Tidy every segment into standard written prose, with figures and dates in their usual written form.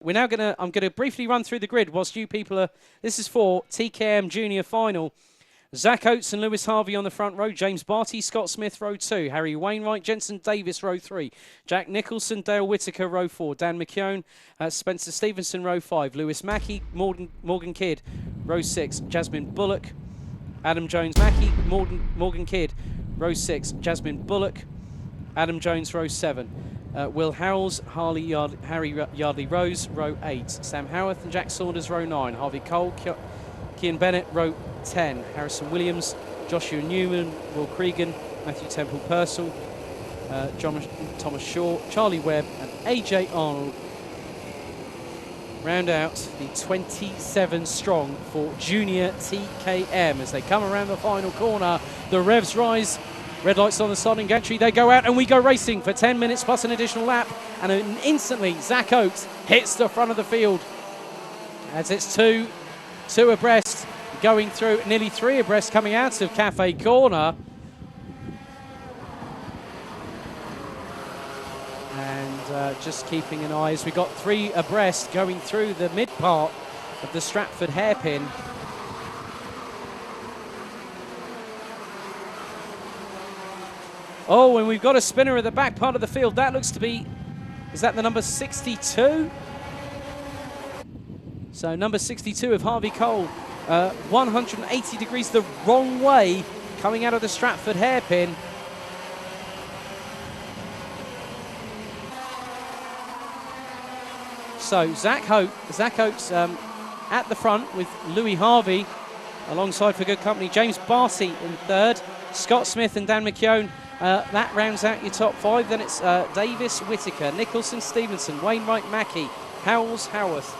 I'm gonna briefly run through the grid whilst you people are. This is for TKM Junior Final. Zach Oates and Lewis Harvey on the front row. James Barty, Scott Smith, row 2. Harry Wainwright, Jensen Davis, row 3. Jack Nicholson, Dale Whittaker, row 4. Dan McKeown, Spencer Stevenson, row 5. Lewis Mackey, Morgan Kidd, row 6. Jasmine Bullock, Adam Jones Mackey, Morgan Kidd, row 6. Jasmine Bullock, Adam Jones, row 7. Will Howells, Harry Yardley Rose, row 8. Sam Howarth and Jack Saunders, row 9. Harvey Cole, Cian Bennett, row 10. Harrison Williams, Joshua Newman, Will Cregan, Matthew Temple Purcell, Thomas Shaw, Charlie Webb and AJ Arnold round out the 27 strong for Junior TKM as they come around the final corner. The revs rise. Red lights on the starting gantry, they go out and we go racing for 10 minutes plus an additional lap, and instantly Zach Oates hits the front of the field as it's two abreast going through, nearly 3 abreast coming out of Cafe Corner. And just keeping an eye as we got 3 abreast going through the mid part of the Stratford hairpin. Oh, and we've got a spinner at the back part of the field. That looks to be, is that the number 62? So number 62 of Harvey Cole, 180 degrees the wrong way coming out of the Stratford hairpin. So Zach Oates at the front with Louis Harvey alongside for good company. James Barty in third, Scott Smith and Dan McKeown. That rounds out your top 5. Then it's Davis, Whittaker, Nicholson, Stevenson, Wainwright, Mackey, Howells, Howarth,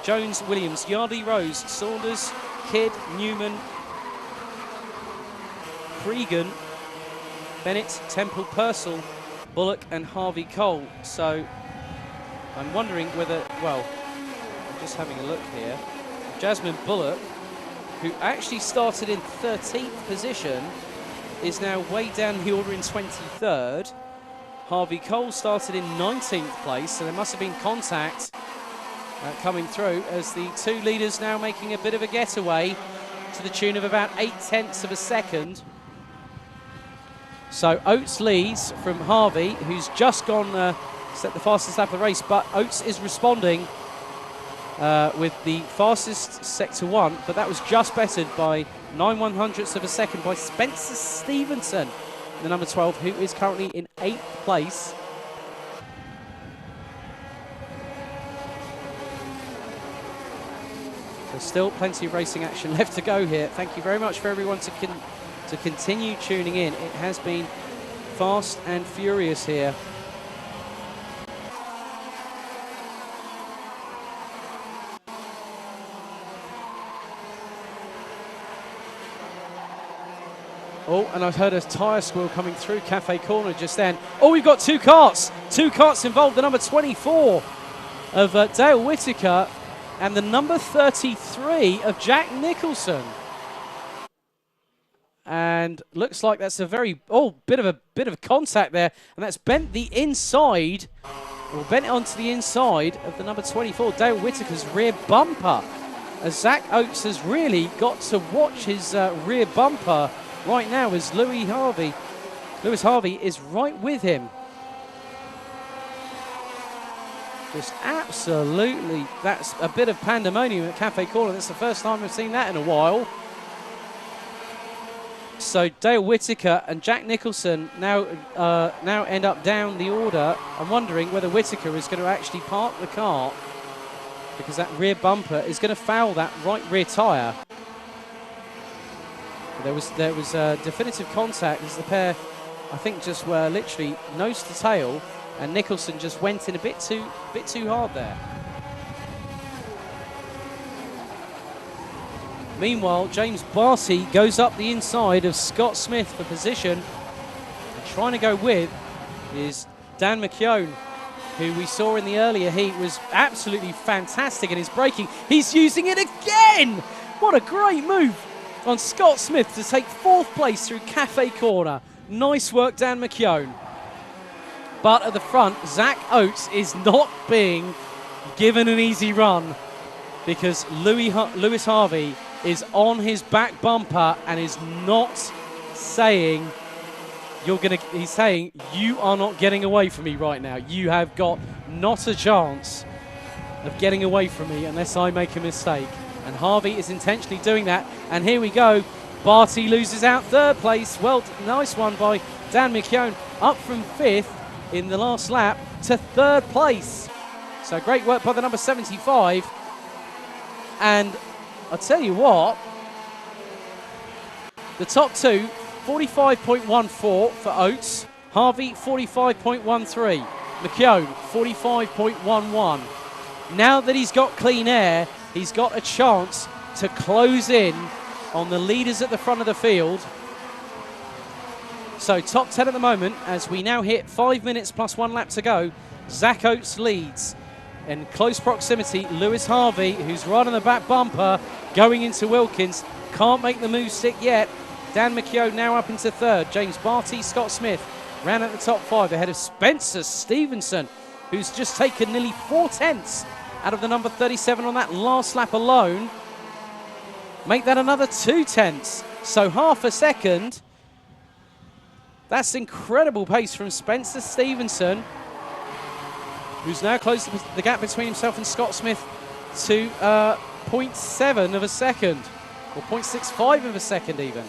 Jones, Williams, Yardley, Rose, Saunders, Kidd, Newman, Cregan, Bennett, Temple, Purcell, Bullock and Harvey Cole. So I'm wondering whether, well, I'm just having a look here. Jasmine Bullock, who actually started in 13th position, is now way down the order in 23rd. Harvey Cole started in 19th place, so there must have been contact coming through as the 2 leaders now making a bit of a getaway to the tune of about 0.8 of a second. So Oates leads from Harvey, who's just gone set the fastest lap of the race, but Oates is responding with the fastest sector 1, but that was just bettered by 9/100ths of a second by Spencer Stevenson, the number 12, who is currently in 8th place. So still plenty of racing action left to go here. Thank you very much for everyone to continue tuning in. It has been fast and furious here. Oh, and I've heard a tyre squeal coming through Cafe Corner just then. Oh, we've got 2 carts. 2 carts involved. The number 24 of Dale Whittaker and the number 33 of Jack Nicholson. And looks like that's a very, bit of contact there. And that's bent the inside, or bent it onto the inside of the number 24, Dale Whittaker's rear bumper. As Zach Oates has really got to watch his rear bumper right now as Lewis Harvey is right with him. Just absolutely, that's a bit of pandemonium at Cafe Corner. That's the first time we've seen that in a while. So Dale Whittaker and Jack Nicholson now end up down the order. I'm wondering whether Whittaker is going to actually park the car because that rear bumper is going to foul that right rear tyre. There was definitive contact as the pair, I think, just were literally nose to tail, and Nicholson just went in a bit too hard there. Meanwhile, James Barty goes up the inside of Scott Smith for position. And trying to go with is Dan McKeown, who we saw in the earlier heat was absolutely fantastic in his braking. He's using it again! What a great move on Scott Smith to take 4th place through Cafe Corner. Nice work, Dan McKeown. But at the front, Zach Oates is not being given an easy run because Lewis Harvey is on his back bumper and is not saying he's saying you are not getting away from me right now. You have got not a chance of getting away from me unless I make a mistake. And Harvey is intentionally doing that. And here we go. Barty loses out third place. Well, nice one by Dan McKeown, up from 5th in the last lap to 3rd place. So great work by the number 75. And I'll tell you what, the top two, 45.14 for Oates, Harvey 45.13, McKeown 45.11. Now that he's got clean air, he's got a chance to close in on the leaders at the front of the field. So top 10 at the moment, as we now hit 5 minutes plus 1 lap to go. Zach Oates leads. In close proximity, Lewis Harvey, who's right on the back bumper, going into Wilkins. Can't make the move stick yet. Dan McKeown now up into 3rd. James Barty, Scott Smith ran at the top 5 ahead of Spencer Stevenson, who's just taken nearly 4 tenths out of the number 37 on that last lap alone. Make that another 2 tenths. So half a second. That's incredible pace from Spencer Stevenson, who's now closed the gap between himself and Scott Smith to 0.7 of a second, or 0.65 of a second even.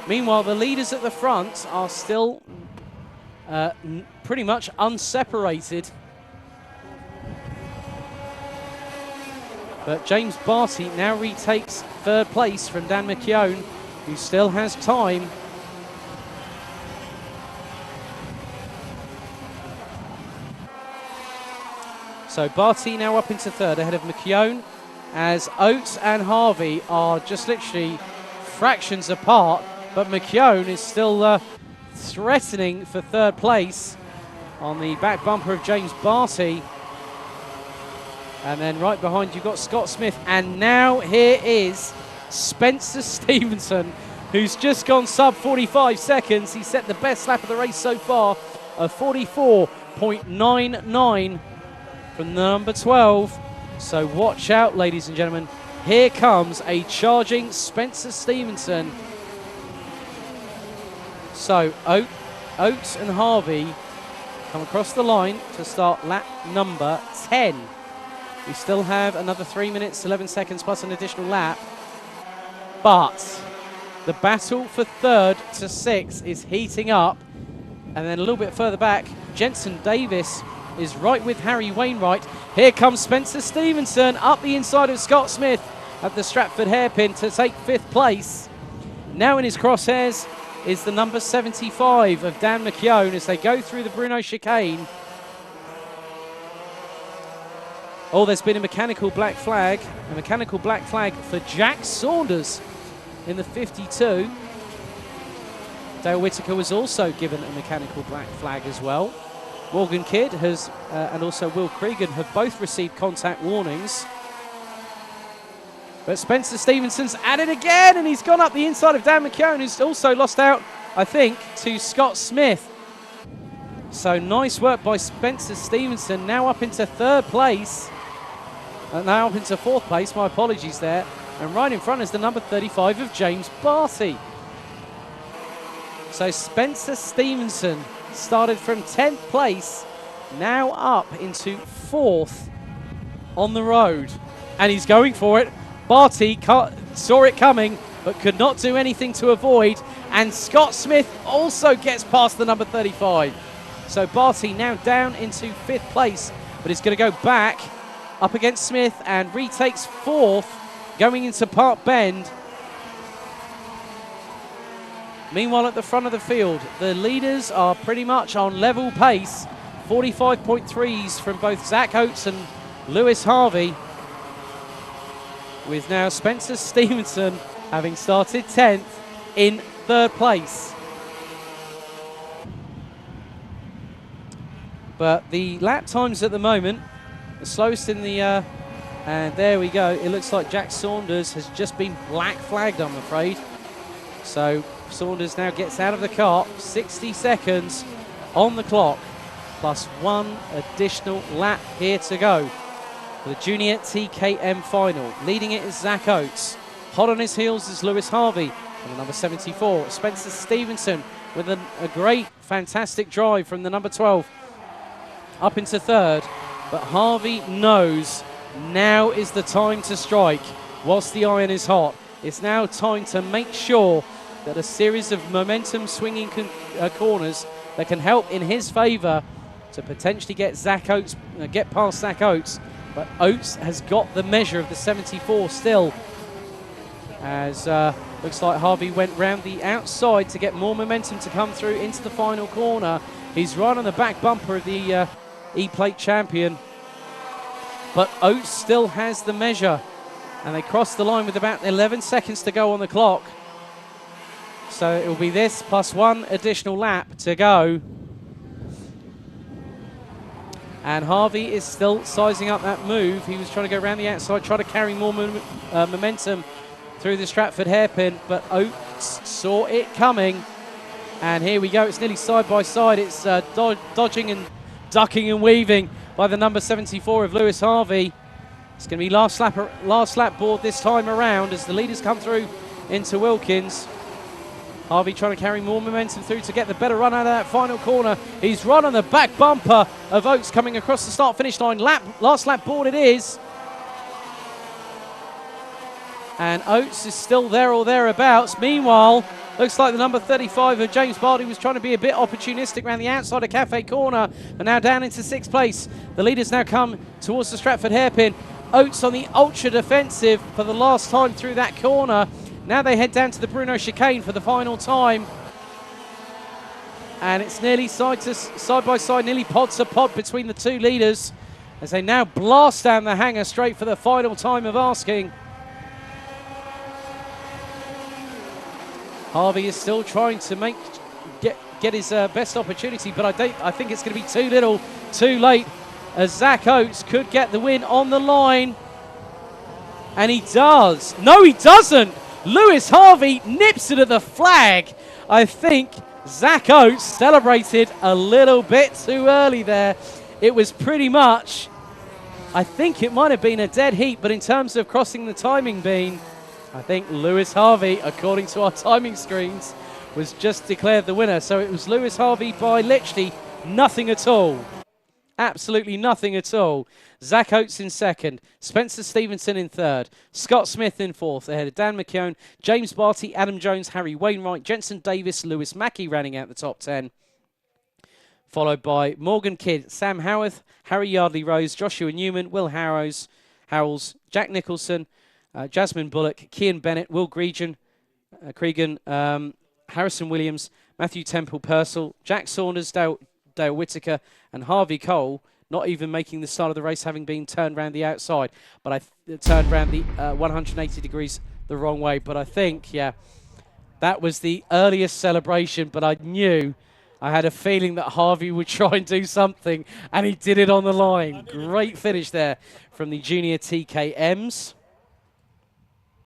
Meanwhile, the leaders at the front are still pretty much unseparated. But James Barty now retakes 3rd place from Dan McKeown, who still has time. So Barty now up into 3rd ahead of McKeown, as Oates and Harvey are just literally fractions apart, but McKeown is still threatening for 3rd place on the back bumper of James Barty. And then right behind you've got Scott Smith, and now here is Spencer Stevenson, who's just gone sub 45 seconds. He set the best lap of the race so far of 44.99 from the number 12. So watch out, ladies and gentlemen. Here comes a charging Spencer Stevenson. So Oates and Harvey come across the line to start lap number 10. We still have another 3 minutes, 11 seconds plus an additional lap. But the battle for 3rd to 6th is heating up. And then a little bit further back, Jensen Davis is right with Harry Wainwright. Here comes Spencer Stevenson up the inside of Scott Smith at the Stratford hairpin to take 5th place. Now in his crosshairs is the number 75 of Dan McKeown as they go through the Bruno chicane. Oh, there's been a mechanical black flag for Jack Saunders in the 52. Dale Whittaker was also given a mechanical black flag as well. Morgan Kidd has, and also Will Cregan have both received contact warnings. But Spencer Stevenson's at it again, and he's gone up the inside of Dan McKeown, who's also lost out, I think, to Scott Smith. So nice work by Spencer Stevenson, now up into 3rd place. Now up into 4th place, my apologies there. And right in front is the number 35 of James Barty. So Spencer Stevenson started from 10th place, now up into 4th on the road. And he's going for it. Barty saw it coming, but could not do anything to avoid. And Scott Smith also gets past the number 35. So Barty now down into 5th place, but he's going to go back up against Smith and retakes 4th going into Park Bend. Meanwhile, at the front of the field, the leaders are pretty much on level pace. 45.3s from both Zach Oates and Lewis Harvey, with now Spencer Stevenson having started 10th in 3rd place. But the lap times at the moment, the slowest in the, and there we go. It looks like Jack Saunders has just been black flagged, I'm afraid. So Saunders now gets out of the car, 60 seconds on the clock. plus 1 additional lap here to go for the Junior TKM final. Leading it is Zach Oates. Hot on his heels is Lewis Harvey from the number 74. Spencer Stevenson with a great, fantastic drive from the number 12 up into third. But Harvey knows now is the time to strike whilst the iron is hot. It's now time to make sure that a series of momentum swinging corners that can help in his favour to potentially get Zach Oates, get past Zach Oates. But Oates has got the measure of the 74 still, as looks like Harvey went round the outside to get more momentum to come through into the final corner. He's right on the back bumper of the E-Plate champion, but Oates still has the measure, and they cross the line with about 11 seconds to go on the clock. So it will be this plus 1 additional lap to go. And Harvey is still sizing up that move. He was trying to go around the outside, try to carry more momentum through the Stratford hairpin, but Oates saw it coming. And here we go, it's nearly side by side. It's dodging and ducking and weaving by the number 74 of Lewis Harvey. It's going to be last lap board this time around as the leaders come through into Wilkins. Harvey trying to carry more momentum through to get the better run out of that final corner. He's run on the back bumper of Oates coming across the start-finish line. Last lap board it is. And Oates is still there or thereabouts. Meanwhile, looks like the number 35 of James Barty was trying to be a bit opportunistic around the outside of Cafe Corner, but now down into 6th place. The leaders now come towards the Stratford hairpin. Oates on the ultra defensive for the last time through that corner. Now they head down to the Bruno chicane for the final time. And it's nearly side by side, nearly pod to pod between the two leaders as they now blast down the hanger straight for the final time of asking. Harvey is still trying to get his best opportunity, but I think it's going to be too little, too late, as Zach Oates could get the win on the line. And he does. No, he doesn't. Lewis Harvey nips it at the flag. I think Zach Oates celebrated a little bit too early there. It was pretty much, I think it might have been a dead heat, but in terms of crossing the timing beam, I think Lewis Harvey, according to our timing screens, was just declared the winner. So it was Lewis Harvey by literally nothing at all. Absolutely nothing at all. Zach Oates in second, Spencer Stevenson in third, Scott Smith in fourth, ahead of Dan McKeown, James Barty, Adam Jones, Harry Wainwright, Jensen Davis, Lewis Mackey rounding out the top 10. Followed by Morgan Kidd, Sam Howarth, Harry Yardley-Rose, Joshua Newman, Will Howells, Jack Nicholson, Jasmine Bullock, Cian Bennett, Will Cregan, Harrison Williams, Matthew Temple Purcell, Jack Saunders, Dale Whittaker, and Harvey Cole, not even making the start of the race, having been turned around the outside. But I turned around the 180 degrees the wrong way. But I think, yeah, that was the earliest celebration. But I knew, I had a feeling that Harvey would try and do something, and he did it on the line. Great finish there from the Junior TKMs.